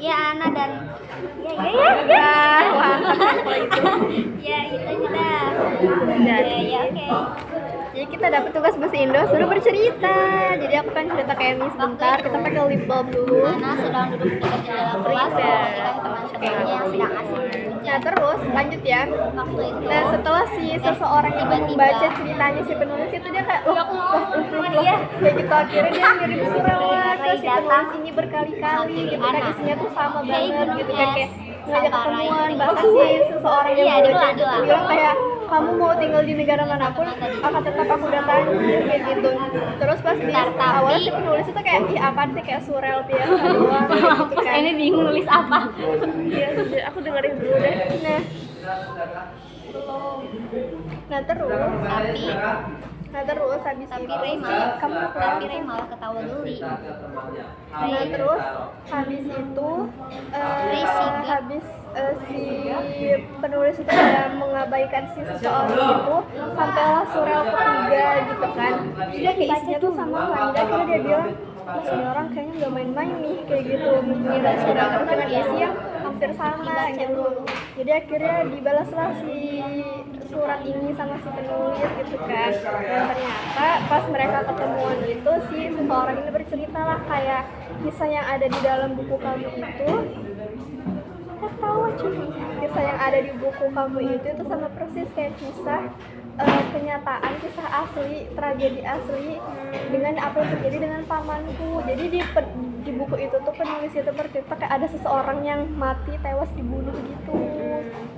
ya Ana dan wah itu ya itu aja dah. Ya oke. jadi kita dapat tugas bahasa Indo suruh bercerita. Jadi aku pengen cerita kayak ini sebentar. Kita pakai lip balm dulu. Ana sedang duduk di jendela kelas memperhatikan teman sebelumnya yang sedang asik Nah terus lanjut ya. waktu itu. Nah setelah si seseorang itu membaca ceritanya si penulis itu dia kayak kayak gitu akhirnya dia ngirim surat ke si penulis ini berkali-kali gitu kan isinya tuh sama banget gitu kan kayak ngajak ketemuan bahkan si seseorang yang membaca itu bilang kayak kamu mau tinggal di negara manapun akan tetap aku datangi kayak gitu. Terus pas di awal si penulis itu kayak ih apaan sih kayak surreal biasa doang gitu kan. Ini bingung nulis apa. Iya, aku dengerin dulu deh. Nah terus habis Tapi itu Ray malah kamu tapi Ray malah ketawa geli. Nah terus habis itu habis si penulis itu kayak mengabaikan si seseorang itu sampailah surel ketiga gitu kan. Dia kayak isinya tuh sama kan. Jadi akhirnya dia bilang ini orang kayaknya nggak main-main nih kayak gitu mengira surel dengan isi yang hampir sama gitu. Jadi akhirnya dibalaslah si surat ini sama si penulis gitu kan. Dan ternyata pas mereka ketemuan itu si seseorang ini bercerita lah kayak kisah yang ada di dalam buku kamu itu kisah yang ada di buku kamu itu sama persis kayak kisah kenyataan, kisah asli, tragedi asli dengan apa yang terjadi dengan pamanku. Jadi di buku itu tuh penulis itu bercerita kayak ada seseorang yang mati tewas dibunuh gitu.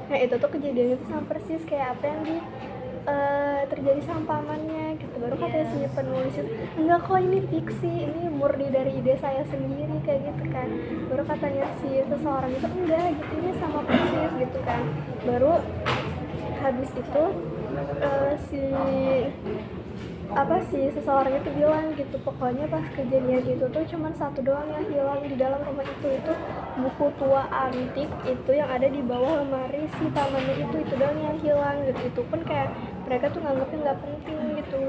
Nah itu tuh kejadian itu sama persis kayak apa yang terjadi sama pamannya gitu. Baru katanya si penulis itu enggak kok ini fiksi, ini murni dari ide saya sendiri kayak gitu kan. Baru katanya si seseorang itu enggak gitu, ini sama persis gitu kan. Baru habis itu si seseorang itu bilang gitu pokoknya pas kejadian itu tuh cuma satu doang yang hilang di dalam rumah itu buku tua antik itu yang ada di bawah lemari si pamannya itu doang yang hilang gitu. Itu pun kayak mereka tuh nganggapnya nggak penting gitu.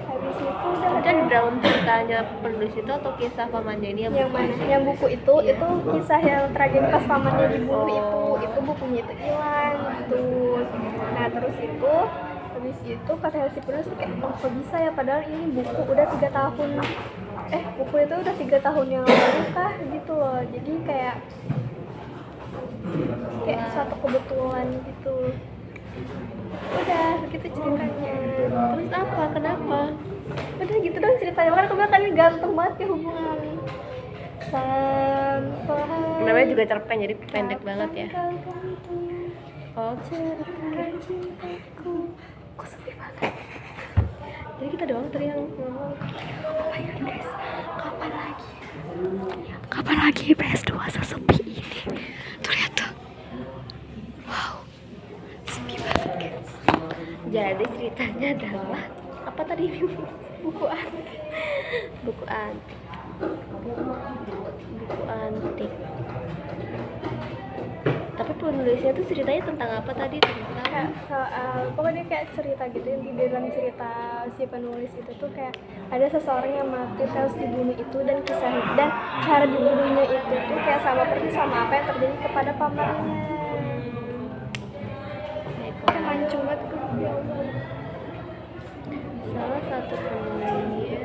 Habis itu udah kan dalam ceritanya penulis itu atau kisah pamannya ini yang mana yang buku itu kisah yang tragedi pas pamannya dibunuh itu bukunya itu hilang gitu. Nah terus itu habis itu kata si penulis kayak kok bisa ya padahal ini buku udah 3 tahun buku itu udah 3 tahun yang lalu kah gitu loh. Jadi kayak suatu kebetulan gitu. Udah begitu ceritanya. terus apa kenapa Udah gitu dong ceritanya. Kan aku bilang kan ini ganteng banget ya hubungan sampai namanya juga cerpen jadi pendek banget ya. Oh ceritakan cintaku. Kok sepi banget. jadi kita doang tadi yang ngomong. Oh my god guys, kapan lagi PS2 sesepi ini? Tuh lihat tuh. Wow, sepi banget guys. Jadi ceritanya adalah apa tadi? Buku antik. buku antik tapi penulisnya tuh ceritanya tentang apa tadi? Kayak soal pokoknya kayak cerita gitu yang di dalam cerita si penulis itu tuh kayak ada seseorang yang mati terus dibunuh itu dan kisah dan cara dibunuhnya itu tuh kayak sama persis sama apa yang terjadi kepada pamannya. Kayak mancung banget tuh ya Allah. Salah satu penulis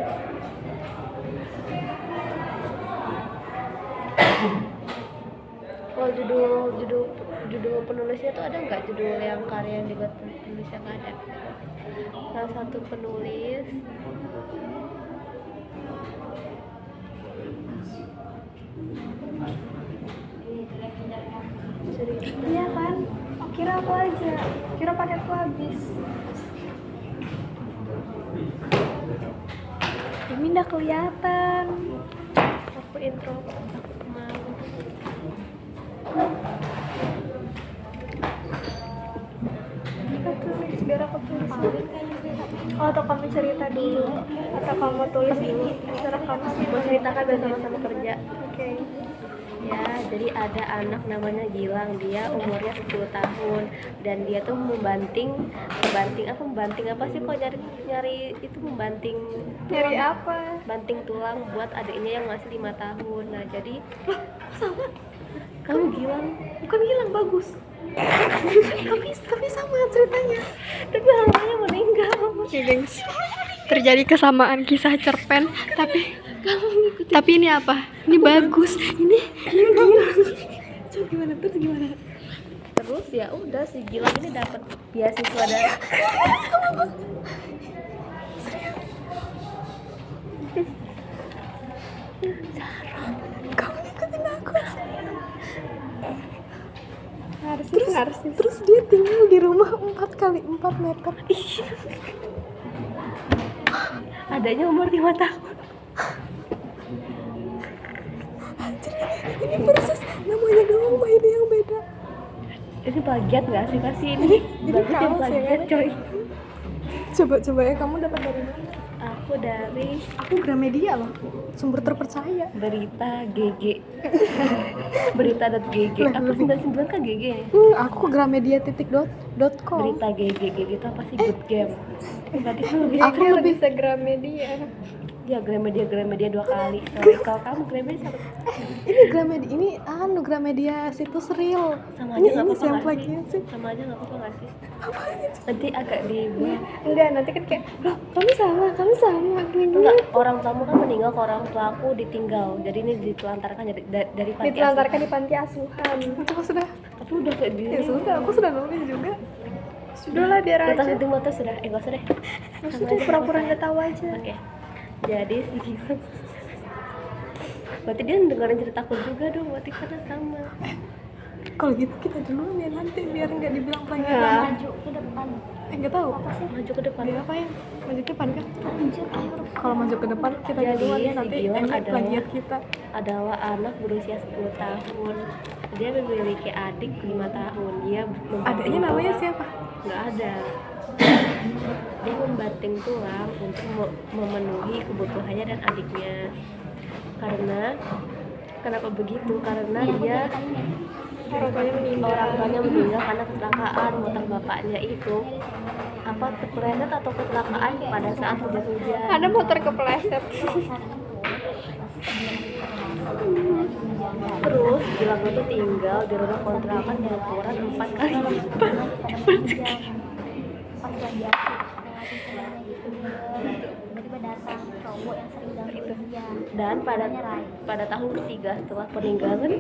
kalau judul penulisnya tuh ada nggak judul yang karya yang dibuat penulis yang ada? Salah satu penulis cerita. Iya kan? Oh, kira aku aja. Kira paketku habis. Ini udah kelihatan. Aku intro aku mau. Kita tulis biar aku tulis. Oh, atau kamu cerita dulu atau kamu tulis dulu. Terserah kamu sih. Mau ceritakan biar sama-sama kerja. Oke. Ya Jadi ada anak namanya Gilang, dia umurnya 10 tahun dan dia tuh membanting apa sih kok nyari itu membanting Nyari tulang, apa? banting tulang buat adiknya yang masih 5 tahun. Nah jadi Sama. kamu Gilang, Bukan Gilang, bagus. tapi sama ceritanya. tapi orangnya meninggal. Oke, gengs. Terjadi kesamaan kisah cerpen, tapi ini apa? Ini bagus. Ini gila. Coba gimana tuh gimana? Terus ya udah si Gilang ini dapat beasiswa dari Kamu ikutin aku. Narsis. Terus dia tinggal di rumah 4x4 meter. adanya umur 5 tahun. Ini persis namanya doang, mainnya yang beda. Ini plagiat nggak sih kasih ini? Bagus ya kaos ya, plagiat kan? coy. Coba ya, kamu dapat dari mana? Aku dari Aku Gramedia loh, sumber terpercaya. berita GG. berita.gg. Aku 99 kan GG ya. Aku gramedia.com. Berita GG itu apa sih? Good game. Berarti kan lebih Aku lebih se Gramedia. ya Gramedia 2 kali. Kalau kamu Gramedia satu. Ini Gramedia, ini Gramedia situs real. Sama Ini aja nggak apa-apa siapa nggak lagi sih? sih? Sama aja nggak apa-apa nggak sih? Nanti agak dibuat. Enggak, nanti kan kayak, loh kami sama gini. Enggak, orang tuamu kan meninggal, kalau orang tua aku ditinggal. Jadi ini ditelantarkan dari panti Ditelantarkan di panti asuhan. Itu sudah. Tapi udah kayak gini. Ya sudah, aku sudah nulis juga. Sudahlah biar Kita aja. syuting motor sudah, gak usah deh. Sudah pura-pura nggak tahu aja. Oke. Jadi si Gilang. Berarti dia dengerin ceritaku juga dong, berarti karena sama. Kalau gitu kita duluan ya nanti biar nggak dibilang Ya. plagiat. Maju ke depan. Nggak tahu. Maju ke depan. Dia apain? Maju ke depan kan? Kalau maju ke depan kita Jadi, duluan ya si nanti Gilang enak adalah- plagiat kita. Adalah anak berusia 10 tahun. Dia memiliki adik 5 tahun. Dia Adiknya namanya siapa? Nggak ada. Dia membanting tulang untuk memenuhi kebutuhannya dan adiknya. Kenapa begitu? Karena dia orang tuanya meninggal karena kecelakaan motor bapaknya itu terpeleset atau kecelakaan pada saat hujan-hujan. Ada motor kepleset. Terus Gilang itu tinggal di rumah kontrakan berukuran 4 kali lipat. Tiba-tiba datang cowok yang sering gangguin dia. Dan pada tahun ketiga setelah peninggalan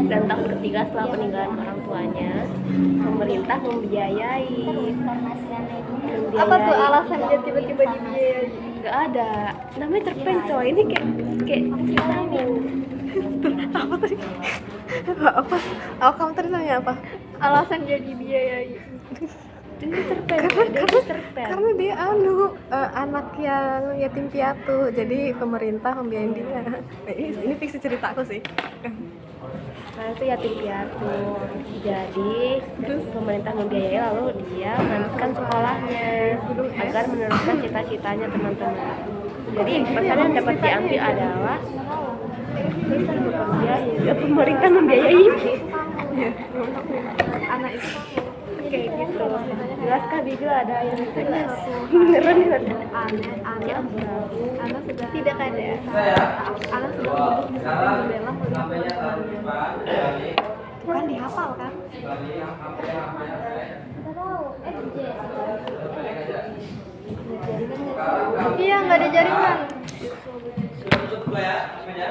dan tahun ketiga setelah peninggalan orang tuanya, pemerintah membiayai. Apa tuh alasan dia tiba-tiba dibiayai? Nggak ada, namanya cerpen coy, ini kayak tahu. Apa tadi? Apa? Oh, kamu tadi nanya apa? Alasan dia dibiayai. Ini cerpen, dia cerpen. Karena dia anak yang yatim piatu, jadi pemerintah membiayai dia. Ini fiksi cerita aku sih. Nah itu yatim piatu. Jadi pemerintah membiayai, lalu dia melanjutkan sekolahnya agar meneruskan cita-citanya teman-teman. Jadi pesan yang dapat diambil adalah bisa bekerja hingga pemerintah membiayai. Anak itu Kayak gitu. Jelas kan Bigel ada yang beneran ya? Ya ampun. anak sudah tidak ada. Anak sudah duduk di samping jendela kan dihafal kan? Iya, nggak ada jaringan. Tutup dulu ya, meja.